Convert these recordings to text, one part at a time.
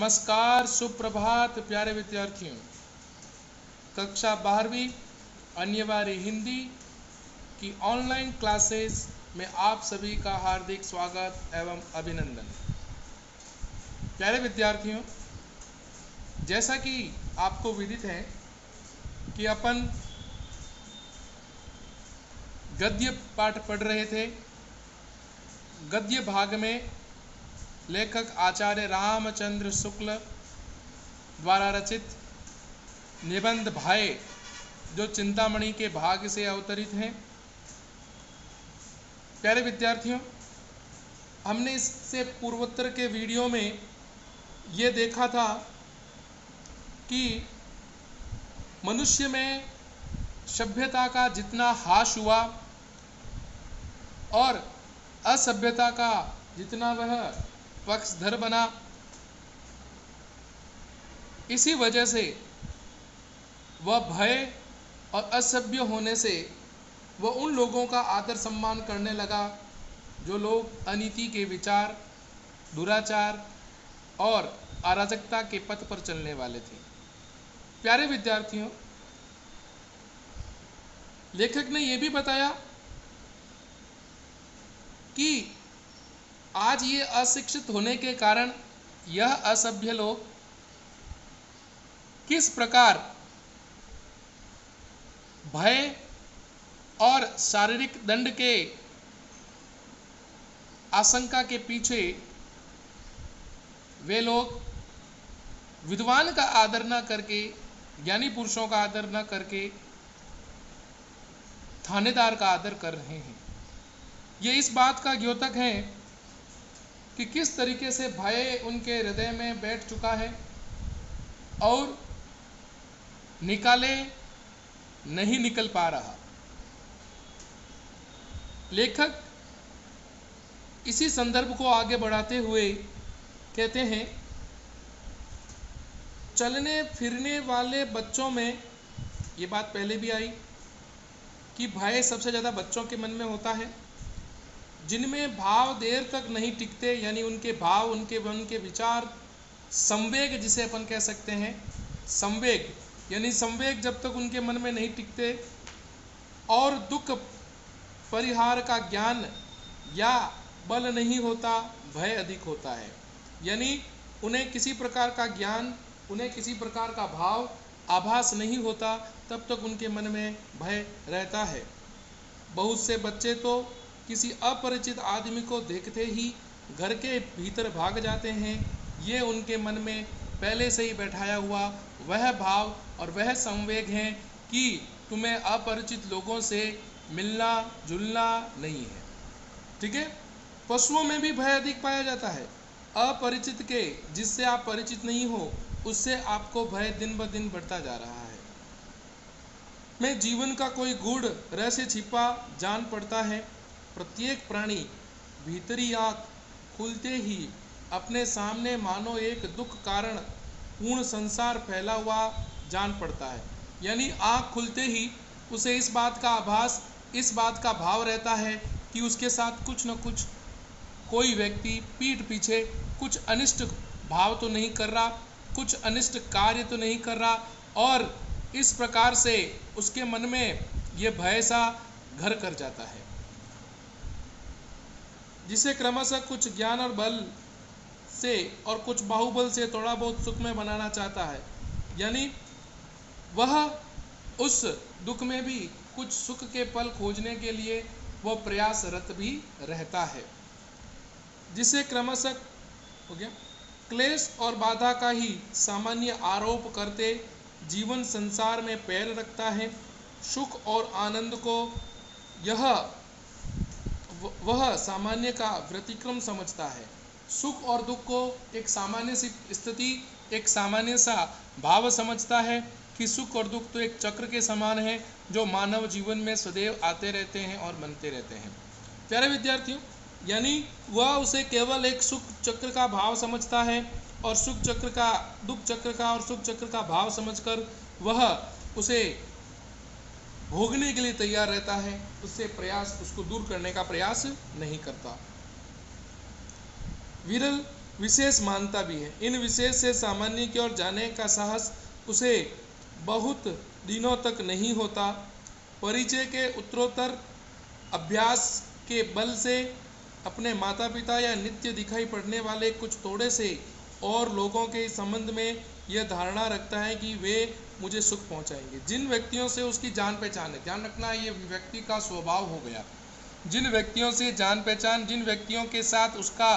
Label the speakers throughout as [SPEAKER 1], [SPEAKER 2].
[SPEAKER 1] नमस्कार, सुप्रभात प्यारे विद्यार्थियों। कक्षा 12वीं अनिवार्य हिंदी की ऑनलाइन क्लासेस में आप सभी का हार्दिक स्वागत एवं अभिनंदन। प्यारे विद्यार्थियों, जैसा कि आपको विदित है कि अपन गद्य पाठ पढ़ रहे थे। गद्य भाग में लेखक आचार्य रामचंद्र शुक्ल द्वारा रचित निबंध भाए जो चिंतामणि के भाग से अवतरित हैं। प्यारे विद्यार्थियों, हमने इससे पूर्वोत्तर के वीडियो में ये देखा था कि मनुष्य में सभ्यता का जितना हास हुआ और असभ्यता का जितना वह पक्षधर बना, इसी वजह से वह भय और असभ्य होने से वह उन लोगों का आदर सम्मान करने लगा जो लोग अनीति के विचार, दुराचार और अराजकता के पथ पर चलने वाले थे। प्यारे विद्यार्थियों, लेखक ने यह भी बताया कि आज ये अशिक्षित होने के कारण यह असभ्य लोग किस प्रकार भय और शारीरिक दंड के आशंका के पीछे वे लोग विद्वान का आदर न करके, ज्ञानी पुरुषों का आदर न करके थानेदार का आदर कर रहे हैं। ये इस बात का द्योतक है कि किस तरीके से भय उनके हृदय में बैठ चुका है और निकाले नहीं निकल पा रहा। लेखक इसी संदर्भ को आगे बढ़ाते हुए कहते हैं, चलने फिरने वाले बच्चों में, ये बात पहले भी आई कि भय सबसे ज़्यादा बच्चों के मन में होता है, जिनमें भाव देर तक नहीं टिकते, यानी उनके भाव, उनके मन के विचार, संवेग जिसे अपन कह सकते हैं, संवेग यानी संवेग जब तक उनके मन में नहीं टिकते और दुख परिहार का ज्ञान या बल नहीं होता, भय अधिक होता है। यानी उन्हें किसी प्रकार का ज्ञान, उन्हें किसी प्रकार का भाव आभास नहीं होता, तब तक उनके मन में भय रहता है। बहुत से बच्चे तो किसी अपरिचित आदमी को देखते ही घर के भीतर भाग जाते हैं। ये उनके मन में पहले से ही बैठाया हुआ वह भाव और वह संवेग है कि तुम्हें अपरिचित लोगों से मिलना जुलना नहीं है। ठीक है। पशुओं में भी भय अधिक पाया जाता है। अपरिचित के, जिससे आप परिचित नहीं हो, उससे आपको भय दिन ब दिन बढ़ता जा रहा है। में जीवन का कोई गूढ़ रहस्य छिपा जान पड़ता है। प्रत्येक प्राणी भीतरी आँख खुलते ही अपने सामने मानो एक दुख कारण पूर्ण संसार फैला हुआ जान पड़ता है। यानी आँख खुलते ही उसे इस बात का आभास, इस बात का भाव रहता है कि उसके साथ कुछ न कुछ कोई व्यक्ति पीठ पीछे कुछ अनिष्ट भाव तो नहीं कर रहा, कुछ अनिष्ट कार्य तो नहीं कर रहा, और इस प्रकार से उसके मन में ये भय सा घर कर जाता है, जिसे क्रमशः कुछ ज्ञान और बल से और कुछ बाहुबल से थोड़ा बहुत सुख में बनाना चाहता है। यानी वह उस दुख में भी कुछ सुख के पल खोजने के लिए वह प्रयासरत भी रहता है, जिसे क्रमशः हो गया क्लेश और बाधा का ही सामान्य आरोप करते जीवन संसार में पैर रखता है। सुख और आनंद को वह सामान्य का व्यतिक्रम समझता है। सुख और दुख को एक सामान्य सी स्थिति, एक सामान्य सा भाव समझता है कि सुख और दुख तो एक चक्र के समान है जो मानव जीवन में सदैव आते रहते हैं और बनते रहते हैं। प्यारे विद्यार्थियों, यानी वह उसे केवल एक सुख चक्र का भाव समझता है और सुख चक्र का, दुख चक्र का और सुख चक्र का भाव समझकर वह उसे भोगने के लिए तैयार रहता है, उसको दूर करने का प्रयास नहीं करता। विरल विशेष मानता भी है। इन विशेष से सामान्य की ओर जाने का साहस उसे बहुत दिनों तक नहीं होता। परिचय के उत्तरोत्तर अभ्यास के बल से अपने माता पिता या नित्य दिखाई पड़ने वाले कुछ थोड़े से और लोगों के संबंध में यह धारणा रखता है कि वे मुझे सुख पहुंचाएंगे। जिन व्यक्तियों से उसकी जान पहचान है, ध्यान रखना ये व्यक्ति का स्वभाव हो गया, जिन व्यक्तियों से जान पहचान, जिन व्यक्तियों के साथ उसका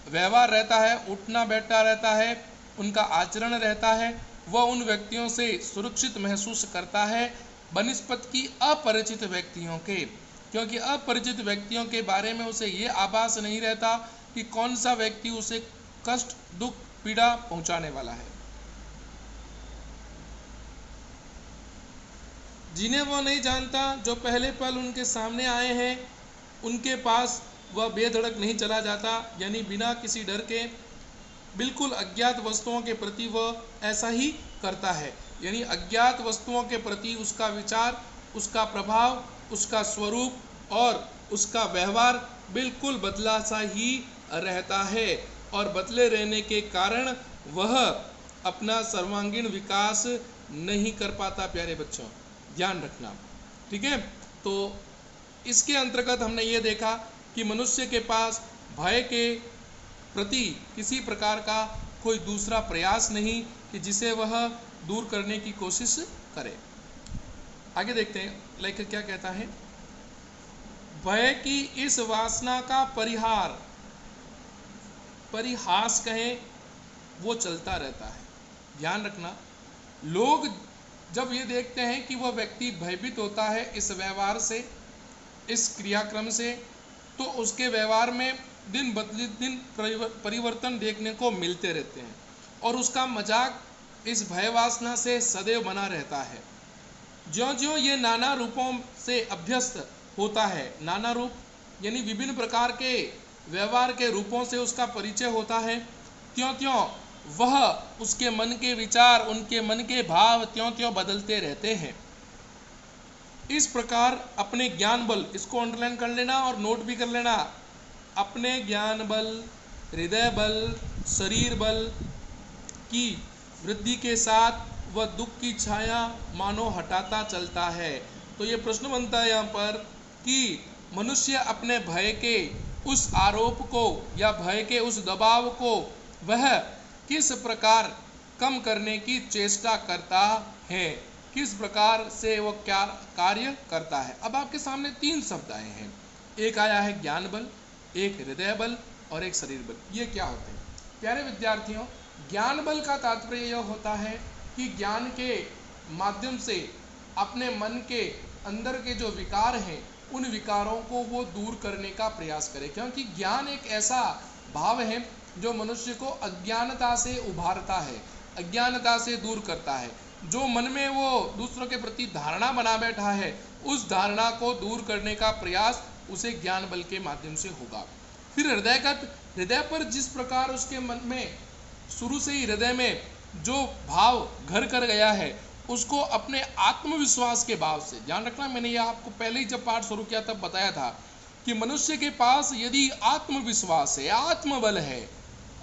[SPEAKER 1] व्यवहार रहता है, उठना बैठना रहता है, उनका आचरण रहता है, वह उन व्यक्तियों से सुरक्षित महसूस करता है बनिस्पत की अपरिचित व्यक्तियों के, क्योंकि अपरिचित व्यक्तियों के बारे में उसे ये आभास नहीं रहता कि कौन सा व्यक्ति उसे कष्ट, दुख, पीड़ा पहुंचाने वाला है। जिन्हें वो नहीं जानता, जो पहले पल उनके सामने आए हैं, उनके पास वह बेधड़क नहीं चला जाता, यानी बिना किसी डर के बिल्कुल अज्ञात वस्तुओं के प्रति वह ऐसा ही करता है। यानी अज्ञात वस्तुओं के प्रति उसका विचार, उसका प्रभाव, उसका स्वरूप और उसका व्यवहार बिल्कुल बदला सा ही रहता है, और बदले रहने के कारण वह अपना सर्वांगीण विकास नहीं कर पाता। प्यारे बच्चों, ध्यान रखना, ठीक है। तो इसके अंतर्गत हमने ये देखा कि मनुष्य के पास भय के प्रति किसी प्रकार का कोई दूसरा प्रयास नहीं कि जिसे वह दूर करने की कोशिश करे। आगे देखते हैं लेखक क्या कहता है। भय की इस वासना का परिहास कहें, वो चलता रहता है। ध्यान रखना, लोग जब ये देखते हैं कि वह व्यक्ति भयभीत होता है इस व्यवहार से, इस क्रियाक्रम से, तो उसके व्यवहार में दिन दिन परिवर्तन देखने को मिलते रहते हैं, और उसका मजाक इस भय वासना से सदैव बना रहता है। ज्यों ज्यों ये नाना रूपों से अभ्यस्त होता है, नाना रूप यानी विभिन्न प्रकार के व्यवहार के रूपों से उसका परिचय होता है, त्यों त्यों वह उसके मन के विचार, उनके मन के भाव त्यों त्यों बदलते रहते हैं। इस प्रकार अपने ज्ञान बल, इसको अंडरलाइन कर लेना और नोट भी कर लेना, अपने ज्ञान बल, हृदय बल, शरीर बल की वृद्धि के साथ वह दुख की छाया मानो हटाता चलता है। तो ये प्रश्न बनता है यहाँ पर कि मनुष्य अपने भय के उस आरोप को या भय के उस दबाव को वह किस प्रकार कम करने की चेष्टा करता है, किस प्रकार से वह क्या कार्य करता है। अब आपके सामने 3 शब्द आए हैं, एक आया है ज्ञान बल, एक हृदय बल और एक शरीर बल। ये क्या होते हैं? प्यारे विद्यार्थियों, ज्ञान बल का तात्पर्य यह होता है कि ज्ञान के माध्यम से अपने मन के अंदर के जो विकार हैं, उन विकारों को वो दूर करने का प्रयास करे, क्योंकि ज्ञान एक ऐसा भाव है जो मनुष्य को अज्ञानता से उभारता है, अज्ञानता से दूर करता है। जो मन में वो दूसरों के प्रति धारणा बना बैठा है, उस धारणा को दूर करने का प्रयास उसे ज्ञान बल के माध्यम से होगा। फिर हृदय पर जिस प्रकार उसके मन में शुरू से ही हृदय में जो भाव घर कर गया है, उसको अपने आत्मविश्वास के भाव से, ध्यान रखना, मैंने ये आपको पहले ही जब पाठ शुरू किया तब बताया था कि मनुष्य के पास यदि आत्मविश्वास है, आत्मबल है,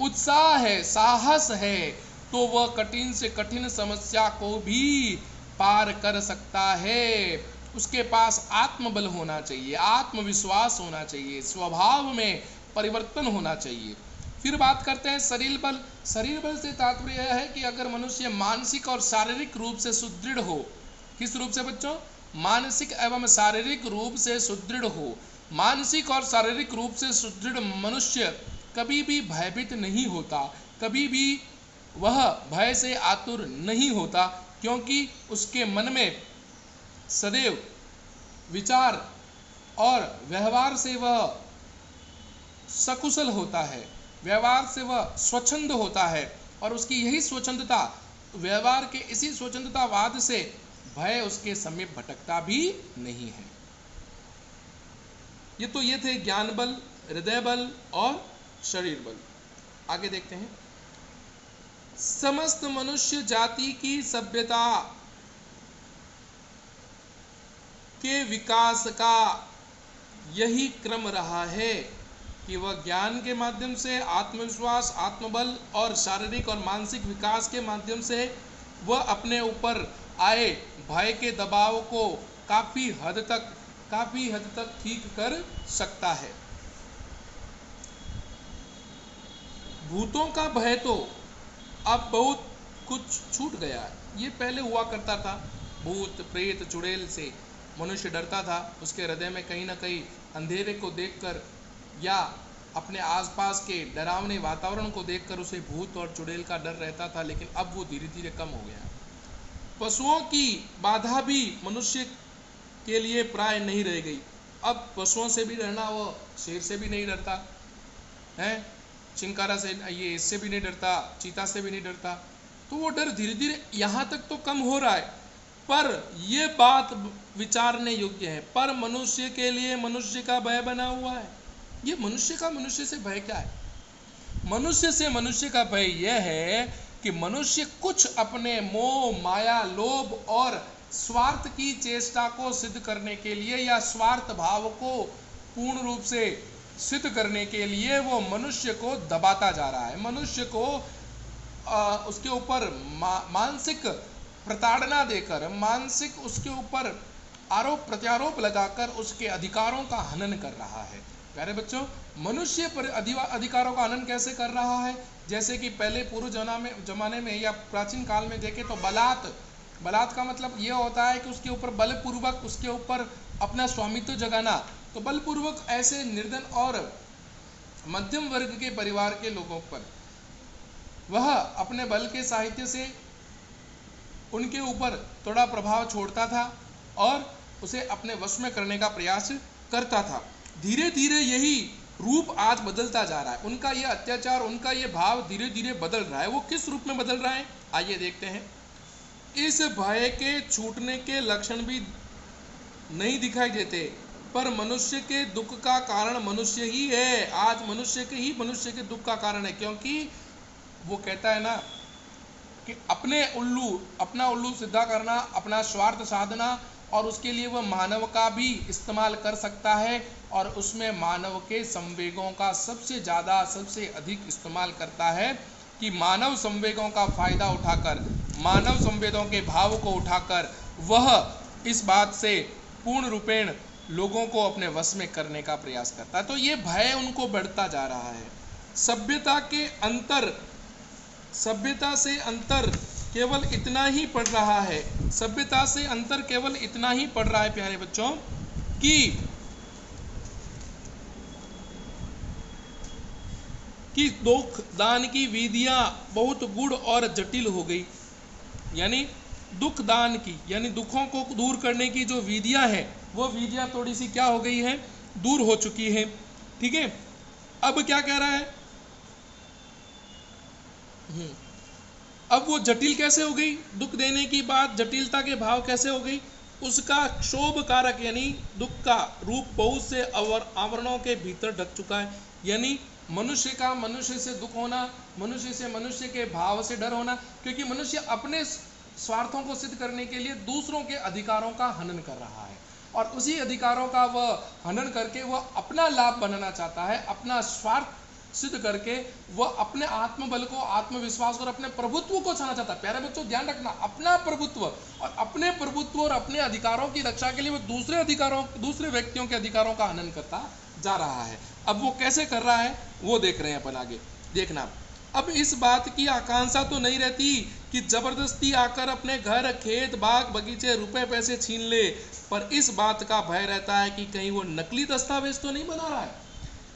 [SPEAKER 1] उत्साह है, साहस है, तो वह कठिन से कठिन समस्या को भी पार कर सकता है। उसके पास आत्मबल होना चाहिए, आत्मविश्वास होना चाहिए, स्वभाव में परिवर्तन होना चाहिए। फिर बात करते हैं शरीर बल। शरीर बल से तात्पर्य यह है कि अगर मनुष्य मानसिक और शारीरिक रूप से सुदृढ़ हो, किस रूप से बच्चों? मानसिक एवं शारीरिक रूप से सुदृढ़ हो। मानसिक और शारीरिक रूप से सुदृढ़ मनुष्य कभी भी भयभीत नहीं होता, कभी भी वह भय से आतुर नहीं होता, क्योंकि उसके मन में सदैव विचार और व्यवहार से वह सकुशल होता है, व्यवहार से वह स्वच्छंद होता है, और उसकी यही स्वच्छंदता, व्यवहार के इसी स्वच्छंदतावाद से भय उसके समीप भटकता भी नहीं है। ये थे ज्ञान बल, हृदय बल और शरीर बल। आगे देखते हैं। समस्त मनुष्य जाति की सभ्यता के विकास का यही क्रम रहा है कि वह ज्ञान के माध्यम से, आत्मविश्वास, आत्मबल और शारीरिक और मानसिक विकास के माध्यम से वह अपने ऊपर आए भय के दबाव को काफ़ी हद तक ठीक कर सकता है। भूतों का भय तो अब बहुत कुछ छूट गया है। ये पहले हुआ करता था, भूत प्रेत चुड़ैल से मनुष्य डरता था, उसके हृदय में कहीं ना कहीं अंधेरे को देखकर या अपने आसपास के डरावने वातावरण को देखकर उसे भूत और चुड़ैल का डर रहता था, लेकिन अब वो धीरे धीरे कम हो गया। पशुओं की बाधा भी मनुष्य के लिए प्राय नहीं रह गई। अब पशुओं से भी डरना, वो शेर से भी नहीं डरता है, चिंकारा से, ये इससे भी नहीं डरता, चीता से भी नहीं डरता। तो वो डर धीरे धीरे यहाँ तक तो कम हो रहा है। पर ये बात विचारने योग्य है, पर मनुष्य के लिए मनुष्य का भय बना हुआ है। ये मनुष्य का मनुष्य से भय क्या है? मनुष्य से मनुष्य का भय यह है कि मनुष्य कुछ अपने मोह, माया, लोभ और स्वार्थ की चेष्टा को सिद्ध करने के लिए या स्वार्थ भाव को पूर्ण रूप से सिद्ध करने के लिए वो मनुष्य को दबाता जा रहा है। मनुष्य को उसके ऊपर मानसिक प्रताड़ना देकर, मानसिक उसके ऊपर आरोप प्रत्यारोप लगाकर उसके अधिकारों का हनन कर रहा है। प्यारे बच्चों, मनुष्य पर अधिकारों का हनन कैसे कर रहा है? जैसे कि पहले पूर्व जमाने में या प्राचीन काल में देखें तो बलात् का मतलब यह होता है कि उसके ऊपर बलपूर्वक उसके ऊपर अपना स्वामित्व जगाना। तो बलपूर्वक ऐसे निर्धन और मध्यम वर्ग के परिवार के लोगों पर वह अपने बल के साहित्य से उनके ऊपर थोड़ा प्रभाव छोड़ता था और उसे अपने वश में करने का प्रयास करता था। धीरे धीरे यही रूप आज बदलता जा रहा है। उनका यह अत्याचार, उनका यह भाव धीरे धीरे बदल रहा है। वो किस रूप में बदल रहा है, आइए देखते हैं। इस भय के छूटने के लक्षण भी नहीं दिखाई देते, पर मनुष्य के दुख का कारण मनुष्य ही है। आज मनुष्य के दुख का कारण है, क्योंकि वो कहता है ना कि अपना उल्लू सीधा करना, अपना स्वार्थ साधना, और उसके लिए वह मानव का भी इस्तेमाल कर सकता है और उसमें मानव के संवेगों का सबसे अधिक इस्तेमाल करता है कि मानव संवेगों का फायदा उठाकर, मानव संवेदों के भाव को उठाकर वह इस बात से पूर्ण रूपेण लोगों को अपने वश में करने का प्रयास करता है। तो ये भय उनको बढ़ता जा रहा है। सभ्यता से अंतर केवल इतना ही पड़ रहा है। सभ्यता से अंतर केवल इतना ही पड़ रहा है प्यारे बच्चों कि दुख दान की विधियां बहुत गूढ़ और जटिल हो गई। यानी दुख दान की, यानी दुखों को दूर करने की जो विधियां हैं, वो विधियां थोड़ी सी क्या हो गई हैं, दूर हो चुकी हैं। ठीक है, अब क्या कह रहा है, अब वो जटिल कैसे हो गई? दुख देने की बात जटिलता के भाव कैसे हो गई? उसका क्षोभ कारक यानी दुख का रूप बहुत से आवरणों के भीतर ढक चुका है। यानी मनुष्य का मनुष्य से दुख होना, मनुष्य से मनुष्य के भाव से डर होना, क्योंकि मनुष्य अपने स्वार्थों को सिद्ध करने के लिए दूसरों के अधिकारों का हनन कर रहा है और उसी अधिकारों का वह हनन करके वह अपना लाभ बनाना चाहता है, अपना स्वार्थ सिद्ध करके वह अपने आत्मबल को, आत्मविश्वास और अपने प्रभुत्व को छाना चाहता है। प्यारे बच्चों ध्यान रखना, अपना प्रभुत्व और अपने अधिकारों की रक्षा के लिए वह दूसरे व्यक्तियों के अधिकारों का हनन करता जा रहा है। अब वो कैसे कर रहा है वो देख रहे हैं अपन आगे, देखना। अब इस बात की आकांक्षा तो नहीं रहती कि जबरदस्ती आकर अपने घर, खेत, बाग, बगीचे, रुपए पैसे छीन ले, पर इस बात का भय रहता है कि कहीं वो नकली दस्तावेज तो नहीं बना रहा है,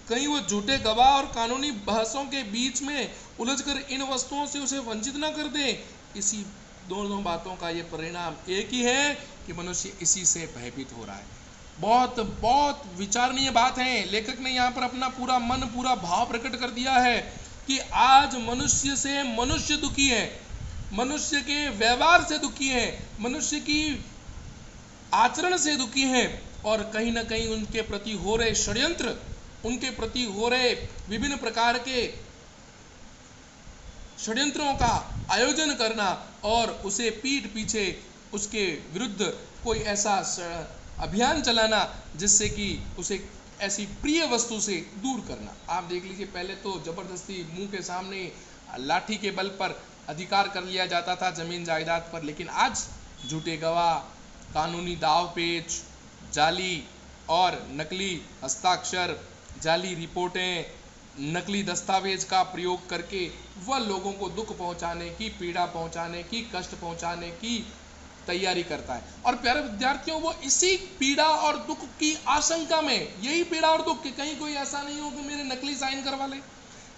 [SPEAKER 1] कहीं वो झूठे गवाह और कानूनी बहसों के बीच में उलझकर इन वस्तुओं से उसे वंचित ना कर दे। इसी दोनों बातों का ये परिणाम एक ही है कि मनुष्य इसी से भयभीत हो रहा है। बहुत बहुत विचारणीय बात है। लेखक ने यहाँ पर अपना पूरा मन, पूरा भाव प्रकट कर दिया है कि आज मनुष्य से मनुष्य दुखी है, मनुष्य के व्यवहार से दुखी है, मनुष्य की आचरण से दुखी है, और कहीं ना कहीं उनके प्रति हो रहे षड्यंत्र, उनके प्रति हो रहे विभिन्न प्रकार के षड्यंत्रों का आयोजन करना और उसे पीठ पीछे उसके विरुद्ध कोई ऐसा अभियान चलाना जिससे कि उसे ऐसी प्रिय वस्तु से दूर करना। आप देख लीजिए, पहले तो जबरदस्ती मुंह के सामने लाठी के बल पर अधिकार कर लिया जाता था जमीन जायदाद पर, लेकिन आज झूठे गवाह, कानूनी दाव पेच, जाली और नकली हस्ताक्षर, जाली रिपोर्टें, नकली दस्तावेज का प्रयोग करके वह लोगों को दुख पहुंचाने की, पीड़ा पहुंचाने की, कष्ट पहुंचाने की तैयारी करता है। और प्यारे विद्यार्थियों, वो इसी पीड़ा और दुख की आशंका में, यही पीड़ा और दुख कि कहीं कोई ऐसा नहीं हो कि मेरे नकली साइन करवा ले,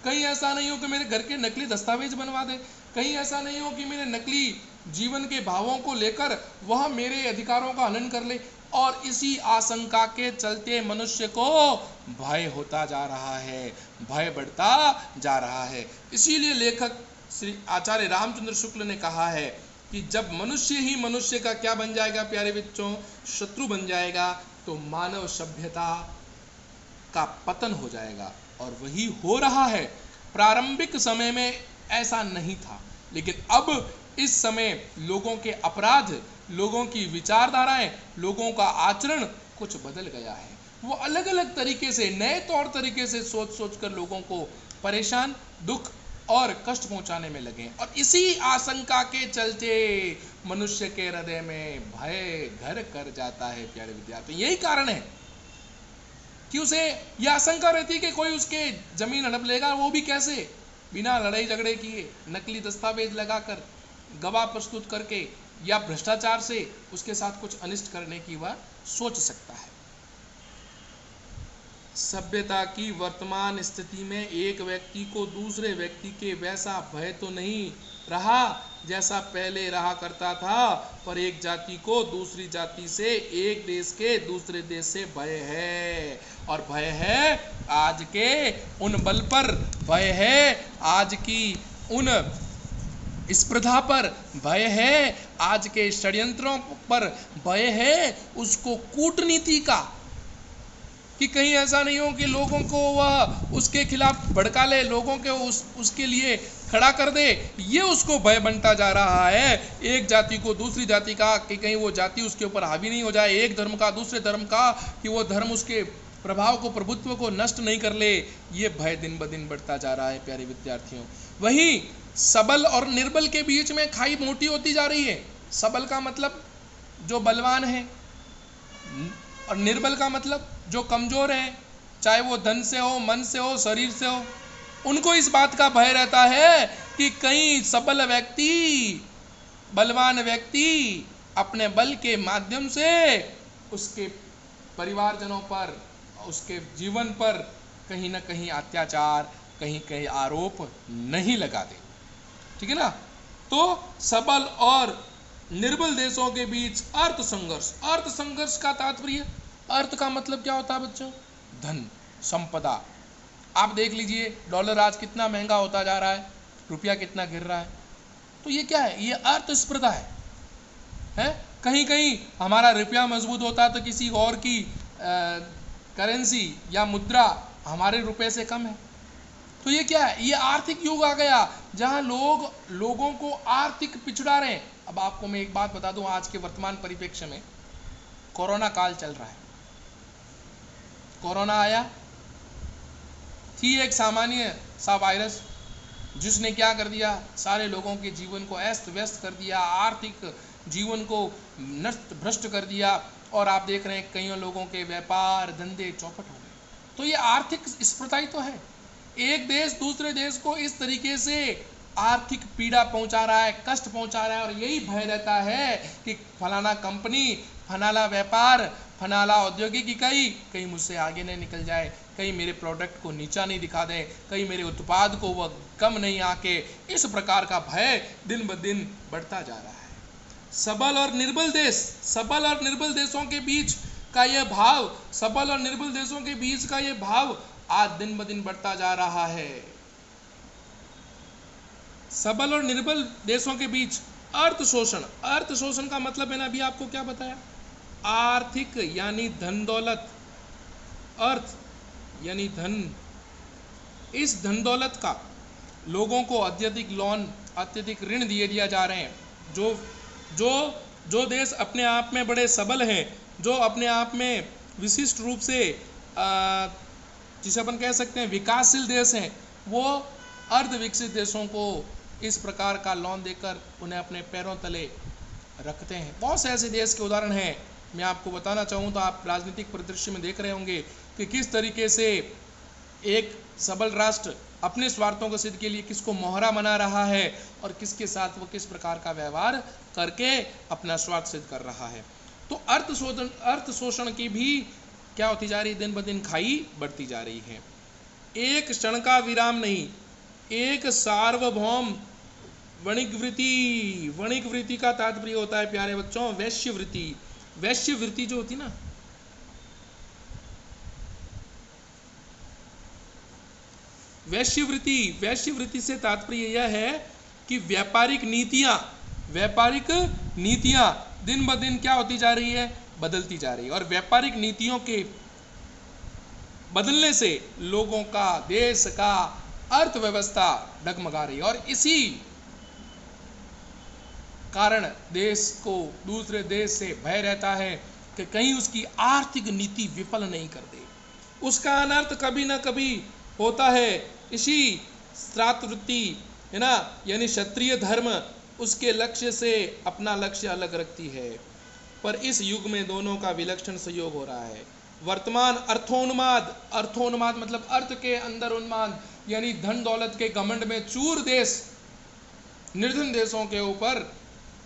[SPEAKER 1] कहीं ऐसा नहीं हो कि मेरे घर के नकली दस्तावेज बनवा दे, कहीं ऐसा नहीं हो कि मेरे नकली जीवन के भावों को लेकर वह मेरे अधिकारों का हनन कर ले। और इसी आशंका के चलते मनुष्य को भय होता जा रहा है, भय बढ़ता जा रहा है। इसीलिए लेखक श्री आचार्य रामचंद्र शुक्ल ने कहा है कि जब मनुष्य ही मनुष्य का क्या बन जाएगा प्यारे बच्चों, शत्रु बन जाएगा, तो मानव सभ्यता का पतन हो जाएगा। और वही हो रहा है। प्रारंभिक समय में ऐसा नहीं था, लेकिन अब इस समय लोगों के अपराध, लोगों की विचारधाराएं, लोगों का आचरण कुछ बदल गया है। वो अलग अलग तरीके से, नए तौर तरीके से सोच कर लोगों को परेशान, दुख और कष्ट पहुंचाने में लगे। और इसी आशंका के चलते मनुष्य के हृदय में भय घर कर जाता है प्यारे विद्यार्थी। यही कारण है कि उसे यह आशंका रहती है कि कोई उसके जमीन हड़प लेगा, वो भी कैसे, बिना लड़ाई झगड़े किए, नकली दस्तावेज लगाकर, गवाह प्रस्तुत करके, या भ्रष्टाचार से उसके साथ कुछ अनिष्ट करने की वह सोच सकता है। सभ्यता की वर्तमान स्थिति में एक व्यक्ति को दूसरे व्यक्ति के वैसा भय तो नहीं रहा जैसा पहले रहा करता था, पर एक जाति को दूसरी जाति से, एक देश के दूसरे देश से भय है। और भय है आज के उन बल पर, भय है आज की उन स्पर्धा पर, भय है आज के षड्यंत्रों पर, भय है उसको कूटनीति का, कि कहीं ऐसा नहीं हो कि लोगों को वह उसके खिलाफ भड़का ले, लोगों के उसके लिए खड़ा कर दे। ये उसको भय बनता जा रहा है, एक जाति को दूसरी जाति का, कि कहीं वो जाति उसके ऊपर हावी नहीं हो जाए, एक धर्म का दूसरे धर्म का, कि वो धर्म उसके प्रभाव को, प्रभुत्व को नष्ट नहीं कर ले। ये भय दिन ब दिन बढ़ता जा रहा है प्यारे विद्यार्थियों। वहीं सबल और निर्बल के बीच में खाई मोटी होती जा रही है। सबल का मतलब जो बलवान है, और निर्बल का मतलब जो कमजोर है, चाहे वो धन से हो, मन से हो, शरीर से हो। उनको इस बात का भय रहता है कि कहीं सबल व्यक्ति, बलवान व्यक्ति अपने बल के माध्यम से उसके परिवारजनों पर, उसके जीवन पर कहीं ना कहीं अत्याचार, कहीं कहीं आरोप नहीं लगा दे। ठीक है ना। तो सबल और निर्बल देशों के बीच अर्थ संघर्ष। अर्थ संघर्ष का तात्पर्य, अर्थ का मतलब क्या होता है बच्चों? धन, संपदा। आप देख लीजिए डॉलर आज कितना महंगा होता जा रहा है, रुपया कितना गिर रहा है। तो ये क्या है? ये अर्थ स्पर्धा है? कहीं कहीं हमारा रुपया मजबूत होता है तो किसी और की करेंसी या मुद्रा हमारे रुपए से कम है। तो ये क्या है? ये आर्थिक युग आ गया जहां लोगों को आर्थिक पिछड़ा रहे हैं। अब आपको मैं एक बात बता दूं, आज के वर्तमान परिप्रेक्ष्य में कोरोना काल चल रहा है। कोरोना आया थी एक सामान्य सा वायरस, जिसने क्या कर दिया, सारे लोगों के जीवन को अस्त व्यस्त कर दिया, आर्थिक जीवन को नष्ट भ्रष्ट कर दिया। और आप देख रहे हैं कईयों लोगों के व्यापार धंधे चौपट हो गए। तो ये आर्थिक स्पर्धा ही तो है। एक देश दूसरे देश को इस तरीके से आर्थिक पीड़ा पहुंचा रहा है, कष्ट पहुंचा रहा है, और यही भय रहता है कि फलाना कंपनी, फलाना व्यापार, फलाना औद्योगिक इकाई कहीं मुझसे आगे नहीं निकल जाए, कहीं मेरे प्रोडक्ट को नीचा नहीं दिखा दे, कहीं मेरे उत्पाद को वह कम नहीं आके। इस प्रकार का भय दिन ब दिन बढ़ता जा रहा है। सबल और निर्बल देश, सबल और निर्बल देशों के बीच का यह भाव, सबल और निर्बल देशों के बीच का यह भाव आज दिन ब दिन बढ़ता जा रहा है। सबल और निर्बल देशों के बीच अर्थ शोषण। अर्थ शोषण का मतलब मैंने अभी आपको क्या बताया? आर्थिक यानी धन दौलत, अर्थ यानी धन। इस धन दौलत का लोगों को अत्यधिक लोन, अत्यधिक ऋण दिया जा रहे हैं। जो देश अपने आप में बड़े सबल हैं, जो अपने आप में विशिष्ट रूप से जिसे अपन कह सकते हैं विकासशील देश हैं, वो अर्ध विकसित देशों को इस प्रकार का लोन देकर उन्हें अपने पैरों तले रखते हैं। बहुत से ऐसे देश के उदाहरण हैं। मैं आपको बताना चाहूँ तो आप राजनीतिक परिदृश्य में देख रहे होंगे कि किस तरीके से एक सबल राष्ट्र अपने स्वार्थों को सिद्ध के लिए किसको मोहरा बना रहा है और किसके साथ वो किस प्रकार का व्यवहार करके अपना स्वार्थ सिद्ध कर रहा है। तो अर्थ शोषण की भी क्या होती जा रही है, दिन ब दिन खाई बढ़ती जा रही है। एक क्षण का विराम नहीं, एक सार्वभौम वणिक वृत्ति का तात्पर्य होता है प्यारे बच्चों वैश्यवृत्ति। वैश्यवृत्ति जो होती ना, वैश्यवृत्ति से तात्पर्य यह है कि व्यापारिक नीतियां दिन ब दिन क्या होती जा रही है, बदलती जा रही है। और व्यापारिक नीतियों के बदलने से लोगों का, देश का अर्थव्यवस्था डगमगा रही है और इसी कारण देश को दूसरे देश से भय रहता है कि कहीं उसकी आर्थिक नीति विफल नहीं कर दे। उसका अनर्थ कभी ना कभी होता है। इसी स्त्रातवृत्ति है ना, यानी क्षत्रिय धर्म उसके लक्ष्य से अपना लक्ष्य अलग रखती है, पर इस युग में दोनों का विलक्षण सहयोग हो रहा है। वर्तमान अर्थोन्माद मतलब अर्थ के अंदर उन्माद, यानी धन दौलत के घमंड में चूर देश निर्धन देशों के ऊपर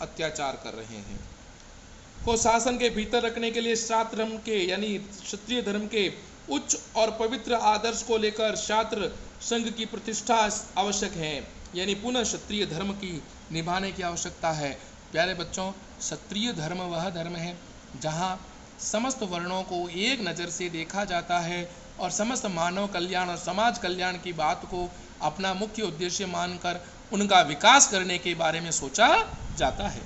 [SPEAKER 1] अत्याचार कर रहे हैं। को शासन के भीतर रखने के लिए क्षात्र धर्म के यानी क्षत्रिय धर्म के उच्च और पवित्र आदर्श को लेकर छात्र संघ की प्रतिष्ठा आवश्यक है, यानी पुनः क्षत्रिय धर्म की निभाने की आवश्यकता है। प्यारे बच्चों, क्षत्रिय धर्म वह धर्म है जहाँ समस्त वर्णों को एक नज़र से देखा जाता है और समस्त मानव कल्याण और समाज कल्याण की बात को अपना मुख्य उद्देश्य मानकर उनका विकास करने के बारे में सोचा जाता है।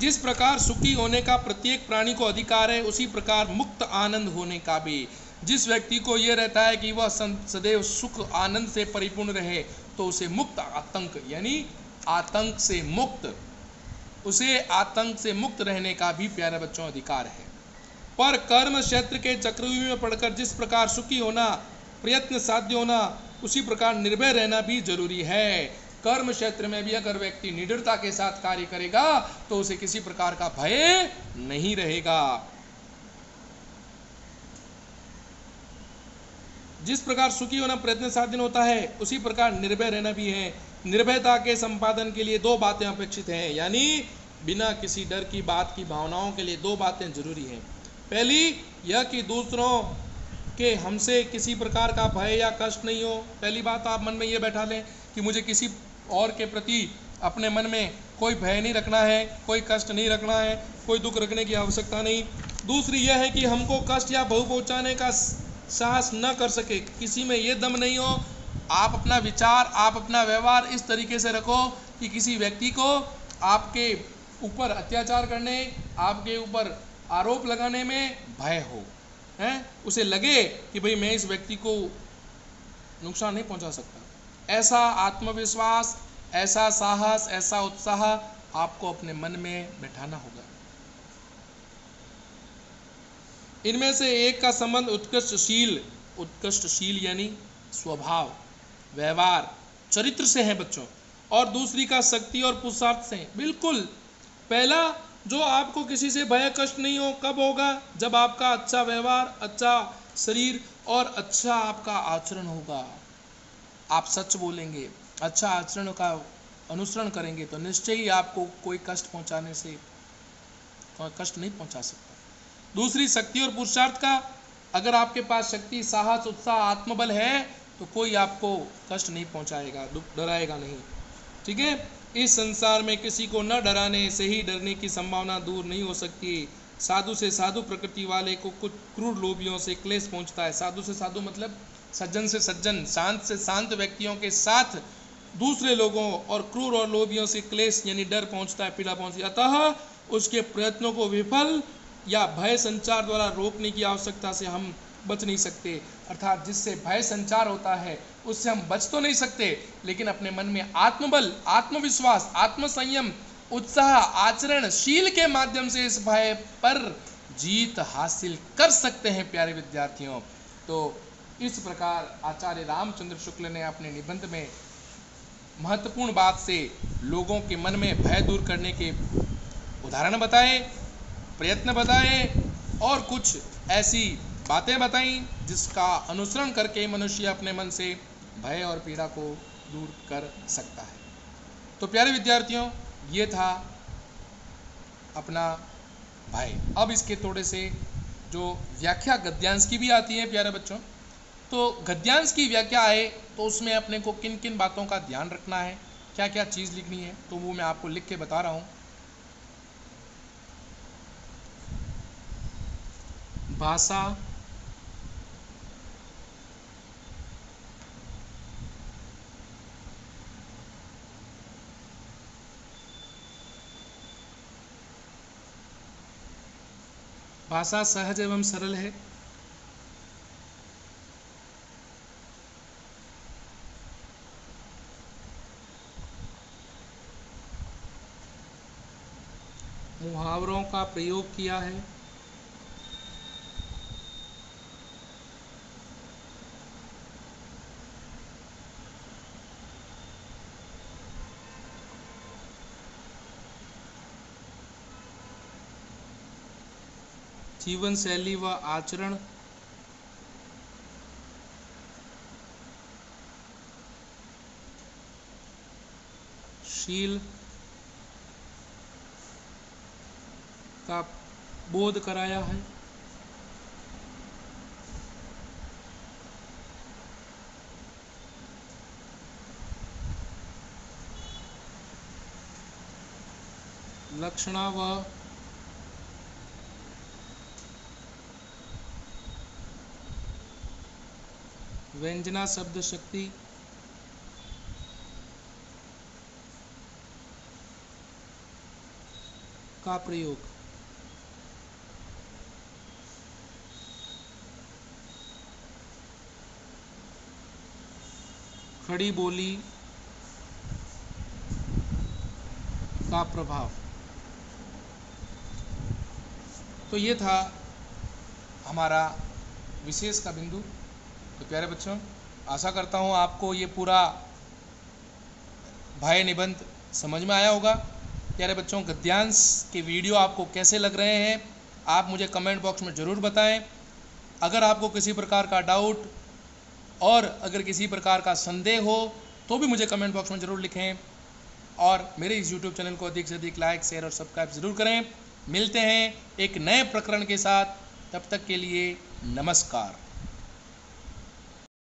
[SPEAKER 1] जिस प्रकार सुखी होने का प्रत्येक प्राणी को अधिकार है, उसी प्रकार मुक्त आनंद होने का भी। जिस व्यक्ति को यह रहता है कि वह सदैव सुख आनंद से परिपूर्ण रहे, तो उसे मुक्त आतंक यानी आतंक से मुक्त, उसे आतंक से मुक्त रहने का भी प्यारे बच्चों अधिकार है। पर कर्म क्षेत्र के चक्रव्यूह में पड़कर जिस प्रकार सुखी होना प्रयत्न साध्य होना, उसी प्रकार निर्भय रहना भी जरूरी है। कर्म क्षेत्र में भी अगर व्यक्ति निडरता के साथ कार्य करेगा तो उसे किसी प्रकार का भय नहीं रहेगा। जिस प्रकार सुखी होना प्रयत्न साधन होता है, उसी प्रकार निर्भय रहना भी है। निर्भयता के संपादन के लिए दो बातें अपेक्षित हैं, यानी बिना किसी डर की बात की भावनाओं के लिए दो बातें जरूरी हैं। पहली यह कि दूसरों के हमसे किसी प्रकार का भय या कष्ट नहीं हो। पहली बात आप मन में ये बैठा लें कि मुझे किसी और के प्रति अपने मन में कोई भय नहीं रखना है, कोई कष्ट नहीं रखना है, कोई दुख रखने की आवश्यकता नहीं। दूसरी यह है कि हमको कष्ट या भय पहुंचाने का साहस न कर सके, किसी में ये दम नहीं हो। आप अपना विचार, आप अपना व्यवहार इस तरीके से रखो कि किसी व्यक्ति को आपके ऊपर अत्याचार करने, आपके ऊपर आरोप लगाने में भय हो, है, उसे लगे कि भाई मैं इस व्यक्ति को नुकसान नहीं पहुंचा सकता। ऐसा आत्मविश्वास, ऐसा साहस, ऐसा उत्साह आपको अपने मन में बैठाना होगा। इनमें से एक का संबंध उत्कृष्टशील यानी स्वभाव, व्यवहार, चरित्र से है बच्चों, और दूसरी का शक्ति और पुरुषार्थ से। बिल्कुल, पहला जो आपको किसी से भय कष्ट नहीं हो, कब होगा? जब आपका अच्छा व्यवहार, अच्छा शरीर और अच्छा आपका आचरण होगा। आप सच बोलेंगे, अच्छा आचरण का अनुसरण करेंगे तो निश्चय ही आपको कोई कष्ट पहुंचाने से कष्ट नहीं पहुंचा सकता। दूसरी शक्ति और पुरुषार्थ का, अगर आपके पास शक्ति, साहस, उत्साह, आत्मबल है तो कोई आपको कष्ट नहीं पहुंचाएगा, डराएगा नहीं। ठीक है, इस संसार में किसी को न डराने से ही डरने की संभावना दूर नहीं हो सकती। साधु से साधु प्रकृति वाले को कुछ क्रूर लोभियों से क्लेश पहुंचता है। साधु से साधु मतलब सज्जन से सज्जन, शांत से शांत व्यक्तियों के साथ दूसरे लोगों और क्रूर और लोभियों से क्लेश यानी डर पहुंचता है, पीड़ा पहुंचती है। अतः उसके प्रयत्नों को विफल या भय संचार द्वारा रोकने की आवश्यकता से हम बच नहीं सकते। अर्थात जिससे भय संचार होता है उससे हम बच तो नहीं सकते, लेकिन अपने मन में आत्मबल, आत्मविश्वास, आत्मसंयम, उत्साह, आचरणशील के माध्यम से इस भय पर जीत हासिल कर सकते हैं प्यारे विद्यार्थियों। तो इस प्रकार आचार्य रामचंद्र शुक्ल ने अपने निबंध में महत्वपूर्ण बात से लोगों के मन में भय दूर करने के उदाहरण बताए, प्रयत्न बताए और कुछ ऐसी बातें बताई जिसका अनुसरण करके मनुष्य अपने मन से भय और पीड़ा को दूर कर सकता है। तो प्यारे विद्यार्थियों, ये था अपना भय। अब इसके थोड़े से जो व्याख्या गद्यांश की भी आती है प्यारे बच्चों, तो गद्यांश की व्याख्या है तो उसमें अपने को किन किन बातों का ध्यान रखना है, क्या क्या चीज़ लिखनी है, तो वो मैं आपको लिख के बता रहा हूँ। भाषा, भाषा सहज एवं सरल है। मुहावरों का प्रयोग किया है। जीवन शैली व आचरण, शील का बोध कराया है। लक्षणा व व्यंजना शब्द शक्ति, का प्रयोग, खड़ी बोली का प्रभाव। तो ये था हमारा विशेष का बिंदु। तो प्यारे बच्चों, आशा करता हूँ आपको ये पूरा भय निबंध समझ में आया होगा। प्यारे बच्चों, गद्यांश के वीडियो आपको कैसे लग रहे हैं आप मुझे कमेंट बॉक्स में ज़रूर बताएं। अगर आपको किसी प्रकार का डाउट और अगर किसी प्रकार का संदेह हो तो भी मुझे कमेंट बॉक्स में ज़रूर लिखें और मेरे इस YouTube चैनल को अधिक से अधिक लाइक, शेयर और सब्सक्राइब ज़रूर करें। मिलते हैं एक नए प्रकरण के साथ, तब तक के लिए नमस्कार।